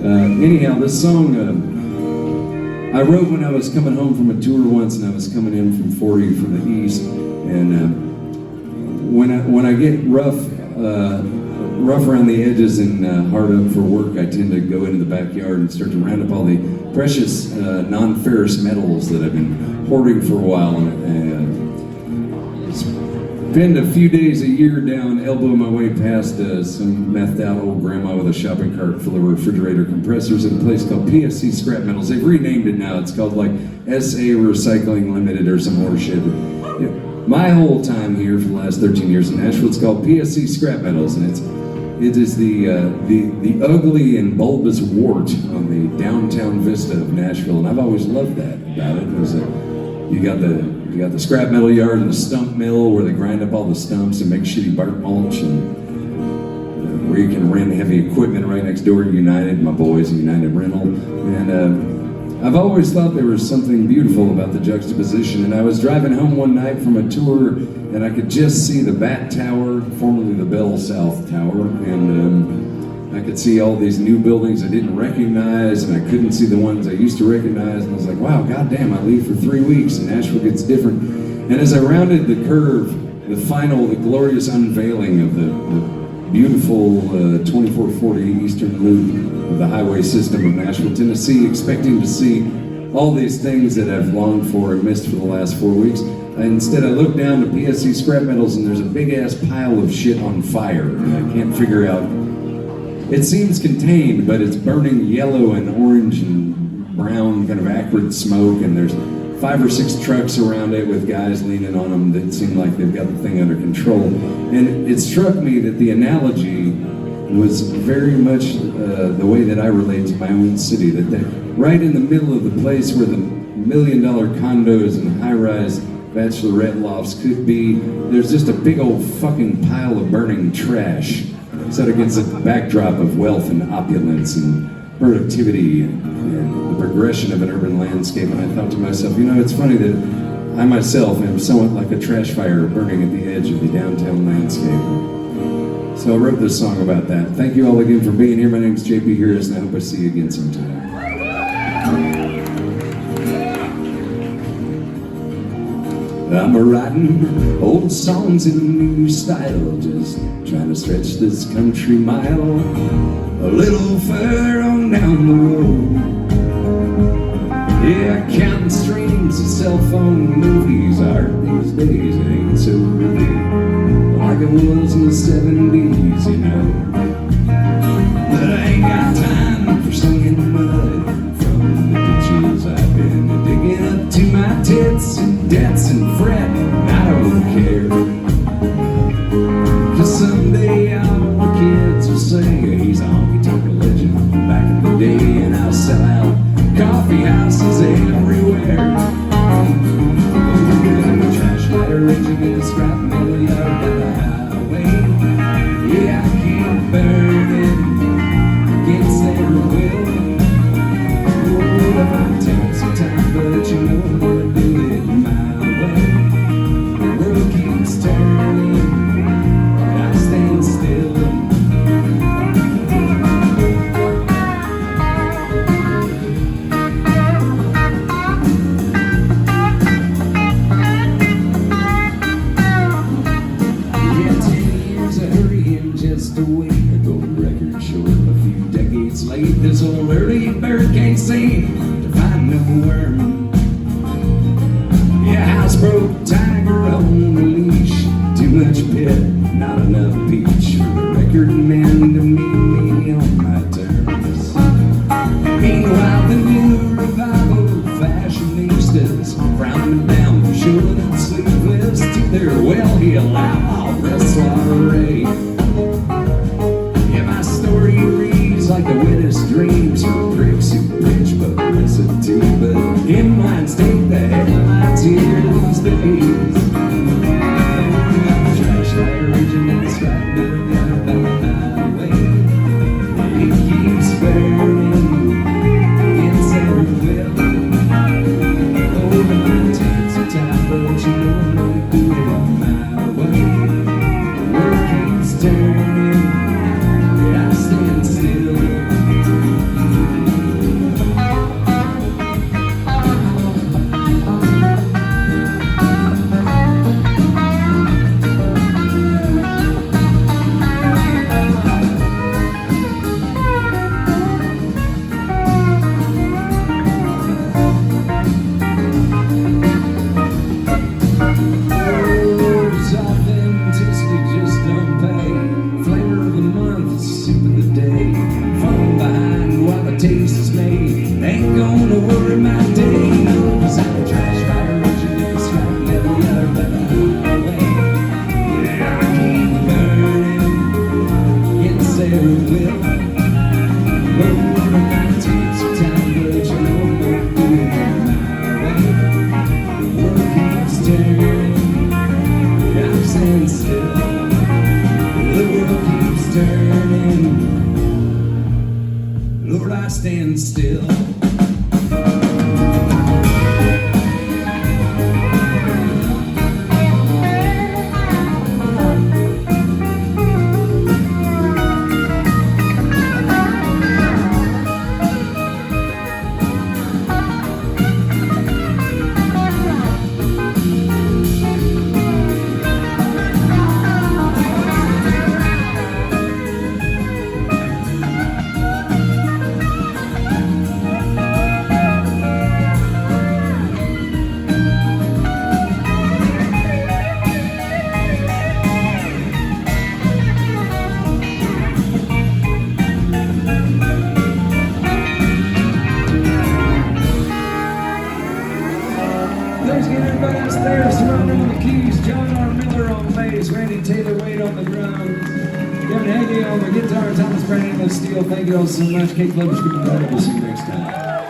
Anyhow, this song I wrote when I was coming home from a tour once, and I was coming in from 40 from the east, and when I get rough around the edges and hard up for work, I tend to go into the backyard and start to round up all the precious non-ferrous metals that I've been hoarding for a while, and spend a few days a year down, elbow my way past some methed out old grandma with a shopping cart full of refrigerator compressors at a place called PSC Scrap Metals. They've renamed it now. It's called like SA Recycling Limited or some more shit. My whole time here for the last 13 years in Nashville, it's called PSC Scrap Metals, and it is the ugly and bulbous wart on the downtown vista of Nashville, and I've always loved that about it. It was you got the scrap metal yard and the stump mill where they grind up all the stumps and make shitty bark mulch, and where you can rent heavy equipment right next door to United, my boys, United Rental. And I've always thought there was something beautiful about the juxtaposition. And I was driving home one night from a tour, and I could just see the Bat Tower, formerly the BellSouth Tower, and I could see all these new buildings I didn't recognize, and I couldn't see the ones I used to recognize, and I was like, wow, goddamn, I leave for 3 weeks, and Nashville gets different. And as I rounded the curve, the glorious unveiling of the beautiful 2440 eastern loop of the highway system of Nashville, Tennessee, expecting to see all these things that I've longed for and missed for the last 4 weeks. Instead, I look down to PSC Scrap Metals, and there's a big-ass pile of shit on fire, and I can't figure out. It seems contained, but it's burning yellow and orange and brown, kind of acrid smoke, and there's 5 or 6 trucks around it with guys leaning on them that seem like they've got the thing under control. And it struck me that the analogy was very much the way that I relate to my own city, that right in the middle of the place where the $1 million condos and high-rise bachelorette lofts could be, there's just a big old fucking pile of burning trash set against a backdrop of wealth and opulence and productivity and the progression of an urban landscape. And I thought to myself, you know, it's funny that I myself am somewhat like a trash fire burning at the edge of the downtown landscape. So I wrote this song about that. Thank you all again for being here. My name's JP Harris, and I hope I see you again sometime. I'm writing old songs in a new style, just trying to stretch this country mile a little further on down the road. Yeah, counting streams of cell phone movies are these days, it ain't so really like it was in the 70s, you know. But I ain't got time for slinging mud from the ditches I've been digging up to my tits and debts and fret, and I don't care. Cause someday all the kids will say he's a honky-tonk legend from back in the day, and I'll sell out coffee houses everywhere. The trash lighter raging in the scrap metal yard by the highway. Yeah, I keep burning against their will. Oh, if I take some time, but you know I'm gonna do it my way. The world keeps turning, and I stand still. Yeah, 10 years of hurrying just to wait. A gold record short, a few decades late. This old early bird can't seem to find no worm. Yeah, housebroke tiger on a leash. Too much pit, not enough peach for the record man to meet me on my terms. Meanwhile, the new revival fashionistas frowning down for short and sleeveless to their well-heeled outlaw soiree. Yeah, my story reads like the wettest dreams from bricks who preach publicity, but inlines take the headlines here these days. Trash fire raging in the scrap metal yard by the highway. It keeps burning against their will. Oh, the night takes some time, but you know I'm gonna do it my way. The world keeps turning, yeah, I stand still. taste is made. Ain't gonna worry my day. Cause I'm a trash fire engine in the scrap metal yard by the highway. Yeah, I keep burning. Yes, there will. Over my takes some time, but you know I'm not doing it my way. The world keeps turning. I'm standing still. The world keeps turning. Lord, I stand still. Let's get everybody upstairs, surrounding on the keys, John R. Miller on bass, Randy Taylor Wade on the drums, Kevin Hagee on the guitar, Thomas Brandon on steel. Thank you all so much. Kate Glover's good. We'll see you next time.